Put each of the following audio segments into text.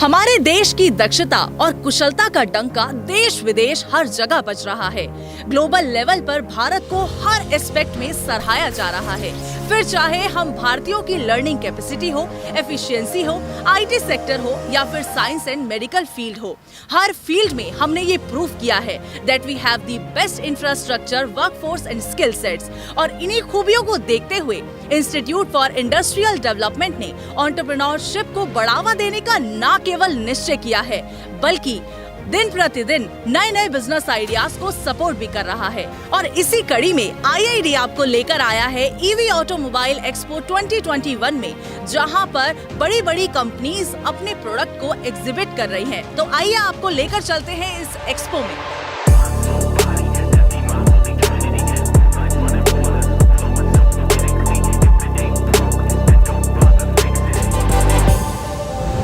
हमारे देश की दक्षता और कुशलता का डंका देश विदेश हर जगह बज रहा है। ग्लोबल लेवल पर भारत को हर एस्पेक्ट में सराहाया जा रहा है। फिर चाहे हम भारतीयों की लर्निंग कैपेसिटी हो, एफिशिएंसी हो, आईटी सेक्टर हो या फिर साइंस एंड मेडिकल फील्ड हो, हर फील्ड में हमने ये प्रूव किया है that we have the best infrastructure, workforce and skill sets. और इन्हीं खूबियों को देखते हुए इंस्टीट्यूट फॉर इंडस्ट्रियल डेवलपमेंट ने एंटरप्रेन्योरशिप को बढ़ावा देने का न केवल निश्चय किया है बल्कि दिन प्रतिदिन नए नए बिजनेस आइडियाज को सपोर्ट भी कर रहा है। और इसी कड़ी में IID आपको लेकर आया है EV ऑटोमोबाइल एक्सपो 2021 में, जहां पर बड़ी बड़ी कंपनीज अपने प्रोडक्ट को एग्जिबिट कर रही हैं। तो आइए आपको लेकर चलते हैं इस एक्सपो में।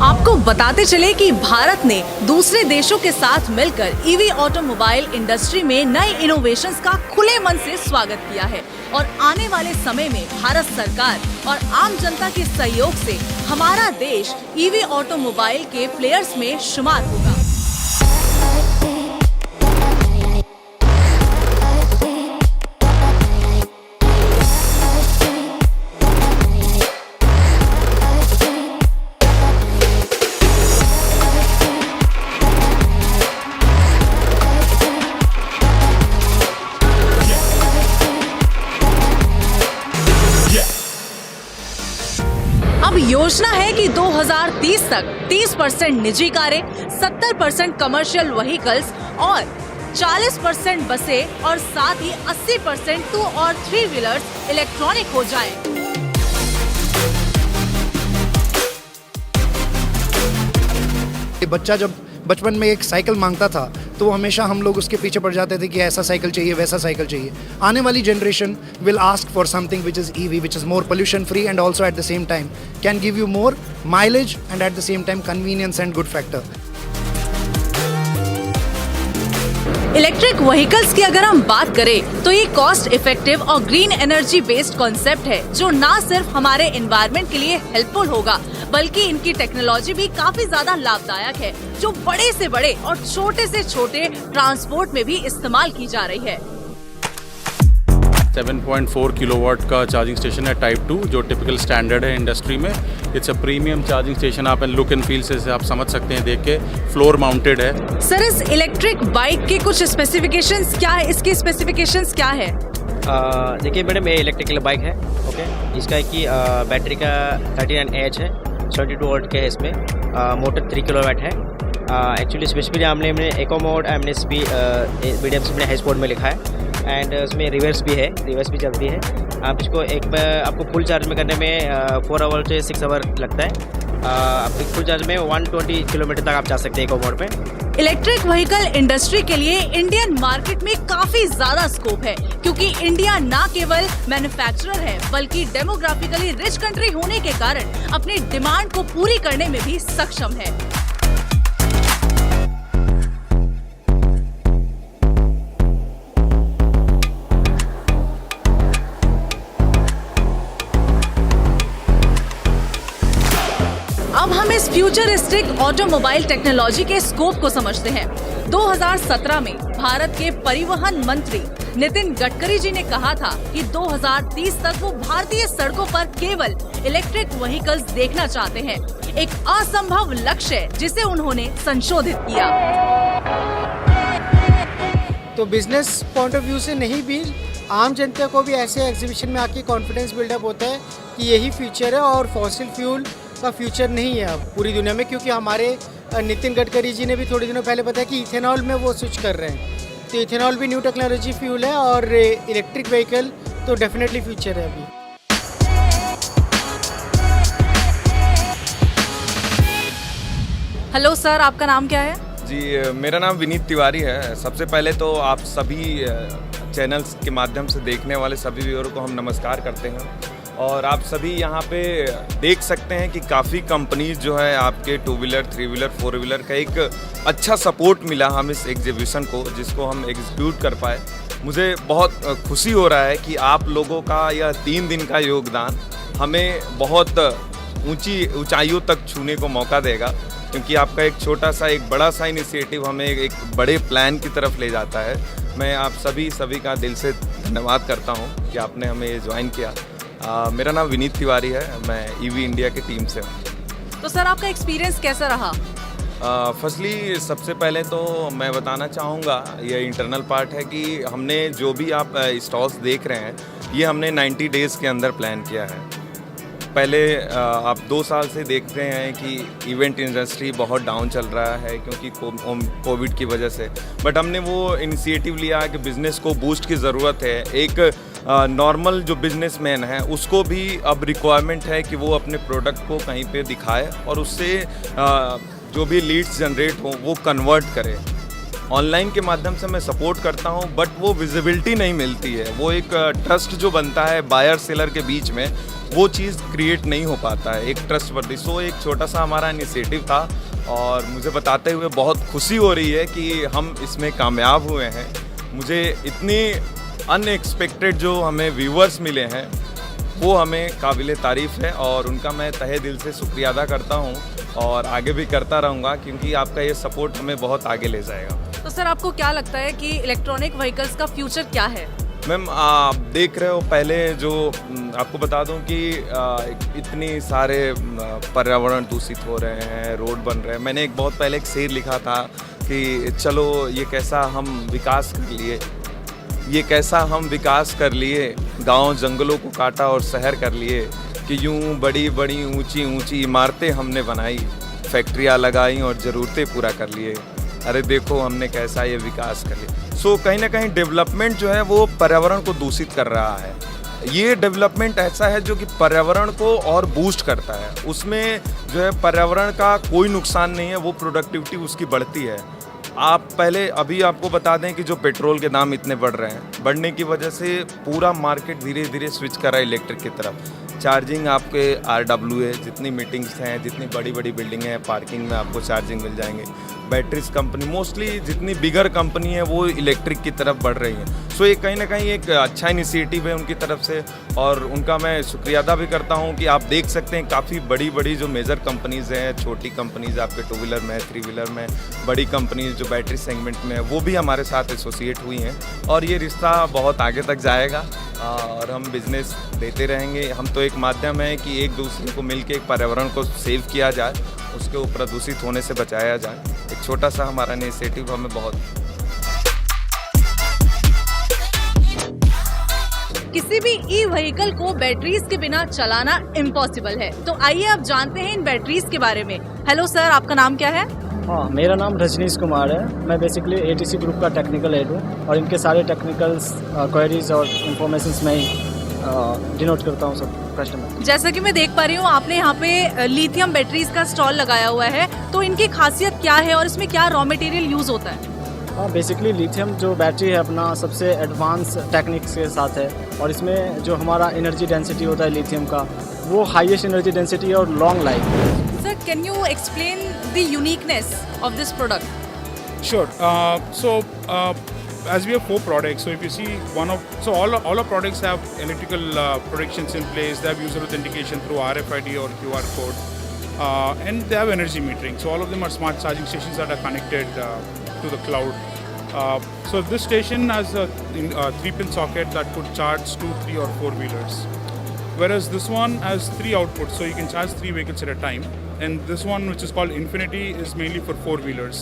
आपको बताते चले कि भारत ने दूसरे देशों के साथ मिलकर EV ऑटोमोबाइल इंडस्ट्री में नए इनोवेशंस का खुले मन से स्वागत किया है और आने वाले समय में भारत सरकार और आम जनता के सहयोग से हमारा देश EV ऑटोमोबाइल के प्लेयर्स में शुमार होगा। अब योजना है कि 2030 तक 30% निजी कारें, 70% कमर्शियल व्हीकल्स और 40% बसें और साथ ही 80% 2 और 3 व्हीलर्स इलेक्ट्रॉनिक हो जाएं। बच्चा जब बचपन में एक साइकिल मांगता था तो हमेशा हम लोग उसके पीछे पड़ जाते थे कि ऐसा साइकिल चाहिए, वैसा साइकिल चाहिए। आने वाली generation will ask for something which is EV, which is more pollution free and also at the same time can give you more mileage and at the same time convenience and good factor. Electric vehicles की अगर हम बात करें तो ये cost effective और green energy based concept है जो न सिर्फ हमारे एनवायरनमेंट के लिए हेल्पफुल होगा बल्कि इनकी टेक्नोलॉजी भी काफी ज्यादा लाभदायक है जो बड़े से बड़े और छोटे से छोटे ट्रांसपोर्ट में भी इस्तेमाल की जा रही है। 7.4 किलोवाट का चार्जिंग स्टेशन है टाइप 2 जो टिपिकल स्टैंडर्ड है इंडस्ट्री में। It's a premium charging station. आप लुक एंड फील से आप समझ सकते हैं देख के, फ्लोर माउंटेड है। सर, इस इलेक्ट्रिक बाइक के कुछ स्पेसिफिकेशंस क्या है, इसकी स्पेसिफिकेशंस क्या है? देखिए मैडम, ये इलेक्ट्रिकल बाइक है। ओके, इसका है कि बैटरी का 39Ah है, 72 वोल्ट के है इसमें, मोटर 3 किलोवाट है। एक्चुअली स्पेसिफिकली हमने इको मोड, हमने मीडियम से हाई स्पीड में लिखा है एंड उसमें रिवर्स भी है, रिवर्स भी चलती है। आप इसको आपको फुल चार्ज में करने में 4 आवर से 6 आवर लगता है। आप फुल चार्ज में 120 किलोमीटर तक आप जा सकते हैं इको मोड पे। इलेक्ट्रिक व्हीकल इंडस्ट्री के लिए इंडियन मार्केट में काफी ज्यादा स्कोप है क्योंकि इंडिया न केवल मैन्युफैक्चरर है बल्कि डेमोग्राफिकली रिच कंट्री होने के कारण अपनी डिमांड को पूरी करने में भी सक्षम है। अब हम इस फ्यूचरिस्टिक ऑटोमोबाइल टेक्नोलॉजी के स्कोप को समझते हैं। 2017 में भारत के परिवहन मंत्री नितिन गडकरी जी ने कहा था कि 2030 तक वो भारतीय सड़कों पर केवल इलेक्ट्रिक व्हीकल्स देखना चाहते हैं। एक असंभव लक्ष्य है जिसे उन्होंने संशोधित किया। तो बिजनेस पॉइंट ऑफ व्यू से नहीं भी आम जनता को भी ऐसे एग्जीबिशन में आके कॉन्फिडेंस बिल्डअप होता है कि यही फ्यूचर है और फॉसिल फ्यूल का फ्यूचर नहीं है अब पूरी दुनिया में, क्योंकि हमारे नितिन गडकरी जी ने भी थोड़े दिनों पहले बताया कि इथेनॉल में वो स्विच कर रहे हैं। तो इथेनॉल भी न्यू टेक्नोलॉजी फ्यूल है और इलेक्ट्रिक व्हीकल तो डेफिनेटली फ्यूचर है अभी। हेलो सर, आपका नाम क्या है? जी, मेरा नाम विनीत तिवारी है। सबसे पहले तो आप सभी चैनल्स के माध्यम से देखने वाले सभी व्यूअरों को हम नमस्कार करते हैं और आप सभी यहाँ पे देख सकते हैं कि काफ़ी कंपनीज जो है आपके 2 व्हीलर, 3 व्हीलर, 4 व्हीलर का एक अच्छा सपोर्ट मिला हम इस एग्जीबिशन को, जिसको हम एग्जीक्यूट कर पाए। मुझे बहुत खुशी हो रहा है कि आप लोगों का यह 3 दिन का योगदान हमें बहुत ऊंचाइयों तक छूने को मौका देगा। क्योंकि आपका एक छोटा सा एक बड़ा सा इनिशिएटिव हमें एक बड़े प्लान की तरफ ले जाता है। मैं आप सभी का दिल से धन्यवाद करता हूँ कि आपने हमें ये ज्वाइन किया। मेरा नाम विनीत तिवारी है, मैं ईवी इंडिया की टीम से हूँ। तो सर आपका एक्सपीरियंस कैसा रहा? फर्स्टली सबसे पहले तो मैं बताना चाहूँगा, ये इंटरनल पार्ट है कि हमने जो भी आप स्टॉल्स देख रहे हैं ये हमने 90 डेज़ के अंदर प्लान किया है। पहले आप 2 साल से देख रहे हैं कि इवेंट इंडस्ट्री बहुत डाउन चल रहा है क्योंकि कोविड की वजह से, बट हमने वो इनिशिएटिव लिया कि बिज़नेस को बूस्ट की ज़रूरत है। एक नॉर्मल जो बिजनेसमैन है उसको भी अब रिक्वायरमेंट है कि वो अपने प्रोडक्ट को कहीं पे दिखाए और उससे जो भी लीड्स जनरेट हो वो कन्वर्ट करे। ऑनलाइन के माध्यम से मैं सपोर्ट करता हूं, बट वो विजिबिलिटी नहीं मिलती है, वो एक ट्रस्ट जो बनता है बायर सेलर के बीच में वो चीज़ क्रिएट नहीं हो पाता है, एक ट्रस्ट वर्दी। सो एक छोटा सा हमारा इनिशिएटिव था और मुझे बताते हुए बहुत खुशी हो रही है कि हम इसमें कामयाब हुए हैं। मुझे इतनी अनएक्सपेक्टेड जो हमें व्यूअर्स मिले हैं वो हमें काबिल तारीफ़ है और उनका मैं तहे दिल से शुक्रिया अदा करता हूँ और आगे भी करता रहूँगा क्योंकि आपका ये सपोर्ट हमें बहुत आगे ले जाएगा। तो सर आपको क्या लगता है कि इलेक्ट्रॉनिक व्हीकल्स का फ्यूचर क्या है? मैम आप देख रहे हो, पहले जो आपको बता दूं कि इतनी सारे पर्यावरण दूषित हो रहे हैं, रोड बन रहे हैं। मैंने बहुत पहले एक शेर लिखा था कि चलो ये कैसा हम विकास कर लिए, गांव जंगलों को काटा और शहर कर लिए कि यूं बड़ी बड़ी ऊंची ऊंची इमारतें हमने बनाई, फैक्ट्रियां लगाई और ज़रूरतें पूरा कर लिए। अरे देखो हमने कैसा ये विकास कर लिया। सो कहीं ना कहीं डेवलपमेंट जो है वो पर्यावरण को दूषित कर रहा है। ये डेवलपमेंट ऐसा है जो कि पर्यावरण को और बूस्ट करता है, उसमें जो है पर्यावरण का कोई नुकसान नहीं है, वो प्रोडक्टिविटी उसकी बढ़ती है। आप पहले अभी आपको बता दें कि जो पेट्रोल के दाम इतने बढ़ रहे हैं, बढ़ने की वजह से पूरा मार्केट धीरे धीरे स्विच कर रहा है इलेक्ट्रिक की तरफ। चार्जिंग आपके RWA जितनी मीटिंग्स हैं, जितनी बड़ी बड़ी बिल्डिंग हैं, पार्किंग में आपको चार्जिंग मिल जाएंगे। बैटरीज कंपनी मोस्टली जितनी बिगर कंपनी है वो इलेक्ट्रिक की तरफ बढ़ रही हैं। सो ये कहीं ना कहीं एक अच्छा इनिशिएटिव है उनकी तरफ से और उनका मैं शुक्रिया अदा भी करता हूं कि आप देख सकते हैं काफ़ी बड़ी बड़ी जो मेजर कंपनीज़ हैं, छोटी कंपनीज़ आपके 2 व्हीलर में, 3 व्हीलर में, बड़ी कंपनीज जो बैटरी सेगमेंट में है वो भी हमारे साथ एसोसिएट हुई हैं और ये रिश्ता बहुत आगे तक जाएगा और हम बिज़नेस देते रहेंगे। हम तो एक माध्यम है कि एक दूसरे को मिलकर एक पर्यावरण को सेव किया जाए, उसको प्रदूषित होने से बचाया जाए। एक छोटा सा हमारा इनिशिएटिव हमें बहुत। किसी भी ई व्हीकल को बैटरीज के बिना चलाना इम्पॉसिबल है, तो आइए अब जानते हैं इन बैटरीज के बारे में। हेलो सर, आपका नाम क्या है? हाँ, मेरा नाम रजनीश कुमार है। मैं बेसिकली ATC ग्रुप का टेक्निकल हेड हूँ और इनके सारे टेक्निकल्स क्वेरीज और इन्फॉर्मेशंस में ही डिनोट करता हूँ सब कस्टमर। जैसा कि मैं देख पा रही हूँ आपने यहाँ पे लिथियम बैटरीज का स्टॉल लगाया हुआ है, तो इनकी खासियत क्या है और इसमें क्या रॉ मटेरियल यूज होता है? हाँ, बेसिकली लिथियम जो बैटरी है अपना सबसे एडवांस टेक्निक्स के साथ है और इसमें जो हमारा एनर्जी डेंसिटी होता है लिथियम का वो हाईएस्ट एनर्जी डेंसिटी और long life. Sir, can you explain the uniqueness of this product? Sure. As we have 4 products, so if you see all our products have electrical protections in place. They have user authentication through RFID or QR code, and they have energy metering. So all of them are smart charging stations that are connected to the cloud. So this station has a 3-pin socket that could charge 2, 3 or 4 wheelers. Whereas this one has 3 outputs, so you can charge 3 vehicles at a time. And this one, which is called Infinity, is mainly for 4 wheelers.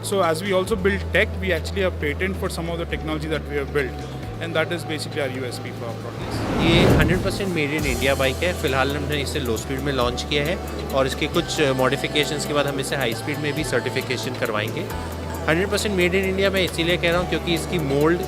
So as we also build tech, we actually have patent for some of the technology that we have built, and that is basically our USP for our products. ये 100% made in India bike है। फ़िलहाल हमने इसे लो speed में launch किया है और इसके कुछ मॉडिफिकेशंस के बाद हम इसे हाई स्पीड में भी सर्टिफिकेशन करवाएंगे। 100% मेड इन इंडिया मैं इसीलिए कह रहा हूँ क्योंकि इसकी mould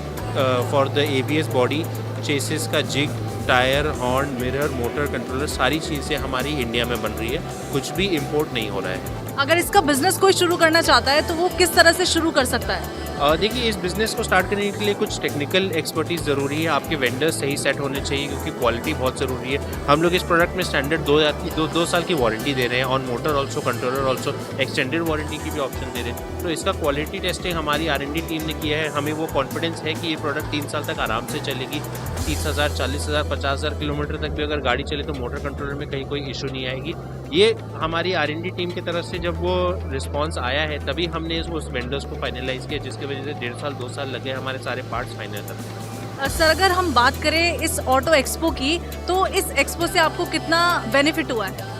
for the ABS body, chassis का jig, tyre, horn, mirror, motor controller, सारी चीज़ें हमारी इंडिया में बन रही है, कुछ भी इंपोर्ट नहीं हो रहा है। अगर इसका बिजनेस कोई शुरू करना चाहता है तो वो किस तरह से शुरू कर सकता है? देखिए, इस बिज़नेस को स्टार्ट करने के लिए कुछ टेक्निकल एक्सपर्टीज़ ज़रूरी है। आपके वेंडर्स सही सेट होने चाहिए क्योंकि क्वालिटी बहुत ज़रूरी है। हम लोग इस प्रोडक्ट में स्टैंडर्ड 2 साल की वारंटी दे रहे हैं, on motor also, controller also, extended warranty की भी ऑप्शन दे रहे हैं। तो इसका क्वालिटी टेस्टिंग हमारी R&D टीम ने किया है। हमें वो कॉन्फिडेंस है कि ये प्रोडक्ट 3 साल तक आराम से चलेगी। 30,000, 40,000, 50,000 किलोमीटर तक भी अगर गाड़ी चले तो मोटर कंट्रोलर में कहीं कोई इशू नहीं आएगी। ये हमारी R&D टीम की तरफ से जब वो रिस्पांस आया है तभी हमने उस वेंडर्स को फाइनलाइज किया, जिसकी वजह से 1.5 साल 2 साल लगे हमारे सारे पार्ट्स फाइनल करने। सर अगर हम बात करें इस ऑटो एक्सपो की, तो इस एक्सपो से आपको कितना बेनिफिट हुआ है?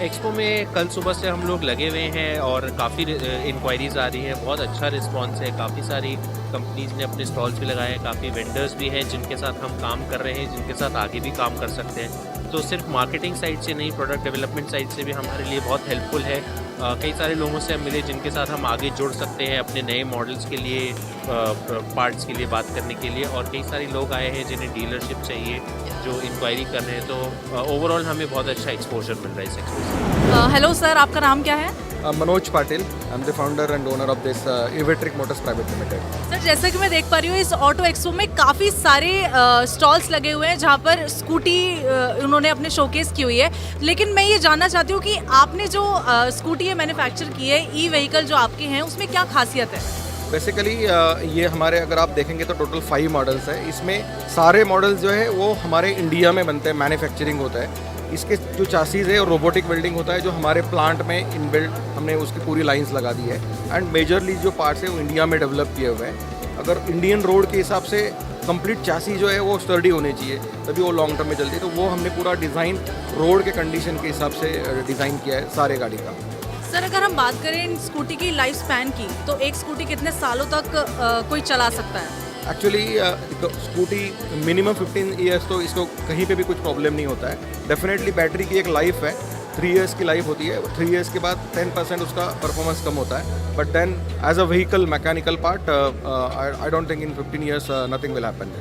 एक्सपो में कल सुबह से हम लोग लगे हुए हैं और काफ़ी इंक्वायरीज आ रही हैं, बहुत अच्छा रिस्पांस है। काफ़ी सारी कंपनीज ने अपने स्टॉल्स भी लगाए हैं, काफ़ी वेंडर्स भी हैं जिनके साथ हम काम कर रहे हैं, जिनके साथ आगे भी काम कर सकते हैं। तो सिर्फ मार्केटिंग साइड से नहीं, प्रोडक्ट डेवलपमेंट साइड से भी हमारे लिए बहुत हेल्पफुल है। कई सारे लोगों से हम मिले जिनके साथ हम आगे जुड़ सकते हैं अपने नए मॉडल्स के लिए, पार्ट्स के लिए बात करने के लिए। और कई सारे लोग आए हैं जिन्हें डीलरशिप चाहिए, जो इंक्वायरी कर रहे हैं। तो ओवरऑल हमें बहुत अच्छा एक्सपोजर मिल रहा है इस एक्सपो से। हेलो सर, आपका नाम क्या है? Manoj Patil, I am the founder and owner of this Evetric motors private limited. Sir जैसा कि मैं देख पा रही हूँ इस ऑटो एक्सपो में काफ़ी सारे स्टॉल्स लगे हुए हैं जहाँ पर स्कूटी उन्होंने अपने शोकेस की हुई है। लेकिन मैं ये जानना चाहती हूँ कि आपने जो स्कूटी ये मैन्युफैक्चर की है, ई व्हीकल जो आपके हैं, उसमें क्या खासियत है? बेसिकली ये हमारे, अगर आप देखेंगे तो टोटल 5 मॉडल्स है। इसमें सारे मॉडल्स जो है वो हमारे इंडिया में बनते हैं, मैन्युफैक्चरिंग होता है। इसके जो चासीज है और रोबोटिक वेल्डिंग होता है, जो हमारे प्लांट में इनबिल्ट हमने उसकी पूरी लाइंस लगा दी है। एंड मेजरली जो पार्ट्स है वो इंडिया में डेवलप किए हुए हैं। अगर इंडियन रोड के हिसाब से कंप्लीट चासी जो है वो स्टर्डी होनी चाहिए, तभी वो लॉन्ग टर्म में चलती है। तो वो हमने पूरा डिज़ाइन रोड के कंडीशन के हिसाब से डिज़ाइन किया है सारे गाड़ी का। सर अगर हम बात करें इन स्कूटी की लाइफ स्पैन की, तो एक स्कूटी कितने सालों तक कोई चला सकता है? एक्चुअली स्कूटी मिनिमम 15 ईयर्स, तो इसको कहीं पे भी कुछ प्रॉब्लम नहीं होता है। डेफिनेटली बैटरी की एक लाइफ है, 3 ईयर्स की लाइफ होती है। 3 ईयर्स के बाद 10% उसका परफॉर्मेंस कम होता है। But then as a vehicle mechanical part I don't think in 15 years nothing will happen.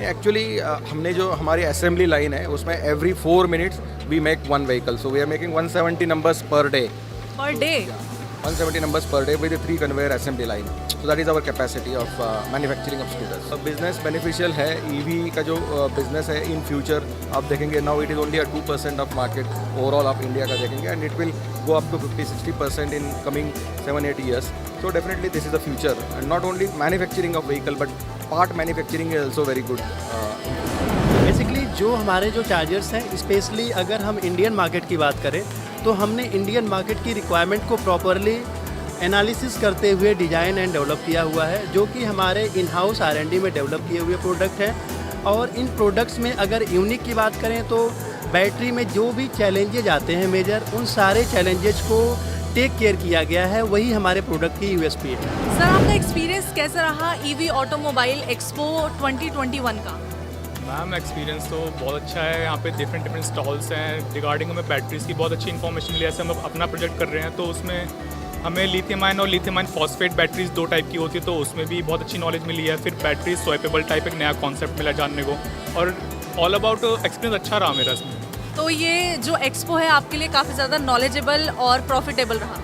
Actually हमने जो हमारी असेंबली लाइन है उसमें every 4 minutes we make 1 vehicle, so we are making 170 numbers per day. 170 numbers per day with a 3 conveyor assembly line. So that is our capacity of manufacturing of scooters. So business beneficial है। EV का जो business है in future आप देखेंगे, now it is only a 2% of market overall आप India का देखेंगे, and it will go up to 50-60% in coming 7-8 years. So definitely this is the future, and not only manufacturing of vehicle but part manufacturing is also very good. Basically जो हमारे जो chargers हैं, specially अगर हम Indian market की बात करें तो हमने इंडियन मार्केट की रिक्वायरमेंट को प्रॉपरली एनालिसिस करते हुए डिज़ाइन एंड डेवलप किया हुआ है, जो कि हमारे इन हाउस R&D में डेवलप किए हुए प्रोडक्ट हैं। और इन प्रोडक्ट्स में अगर यूनिक की बात करें तो बैटरी में जो भी चैलेंजेज आते हैं मेजर, उन सारे चैलेंजेस को टेक केयर किया गया है। वही हमारे प्रोडक्ट की USP है। सर आपका एक्सपीरियंस कैसा रहा EV ऑटोमोबाइल एक्सपो 2021 का? मैम एक्सपीरियंस तो बहुत अच्छा है। यहाँ पे डिफरेंट स्टॉल्स हैं। रिगार्डिंग हमें बैटरीज़ की बहुत अच्छी इन्फॉर्मेशन मिली है। जैसे हम अपना प्रोजेक्ट कर रहे हैं तो उसमें हमें लिथियम आयन और lithium ion phosphate batteries 2 type की होती है, तो उसमें भी बहुत अच्छी नॉलेज मिली है। फिर बैटरी स्वैपेबल टाइप एक नया कॉन्सेप्ट मिला जानने को, और ऑल अबाउट एक्सपीरियंस अच्छा रहा मेरा इसमें। तो ये जो एक्सपो है आपके लिए काफ़ी ज़्यादा नॉलेजेबल और प्रॉफिटेबल रहा?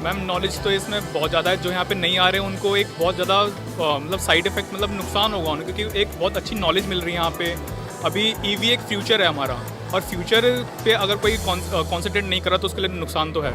मैम नॉलेज तो इसमें बहुत ज़्यादा है। जो यहाँ पे नहीं आ रहे हैं उनको एक बहुत ज़्यादा मतलब साइड इफेक्ट, मतलब नुकसान होगा उनको, क्योंकि एक बहुत अच्छी नॉलेज मिल रही है यहाँ पे। अभी EV एक फ्यूचर है हमारा, और फ्यूचर पे अगर कोई कॉन्सेंट्रेट नहीं करा तो उसके लिए नुकसान तो है।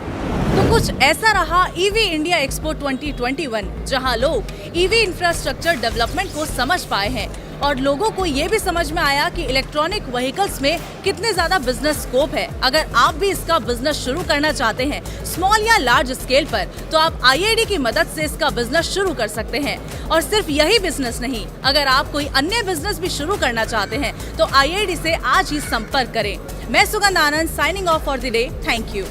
तो कुछ ऐसा रहा EV इंडिया एक्सपो 2021, जहां लोग EV इंफ्रास्ट्रक्चर डेवलपमेंट को समझ पाए हैं और लोगों को ये भी समझ में आया कि इलेक्ट्रॉनिक व्हीकल्स में कितने ज़्यादा बिजनेस स्कोप है। अगर आप भी इसका बिजनेस शुरू करना चाहते हैं स्मॉल या लार्ज स्केल पर, तो आप IID की मदद से इसका बिजनेस शुरू कर सकते हैं। और सिर्फ यही बिजनेस नहीं, अगर आप कोई अन्य बिजनेस भी शुरू करना चाहते हैं तो IID से आज ही संपर्क करें। मैं Sugandh Anand, signing off for the day. Thank you.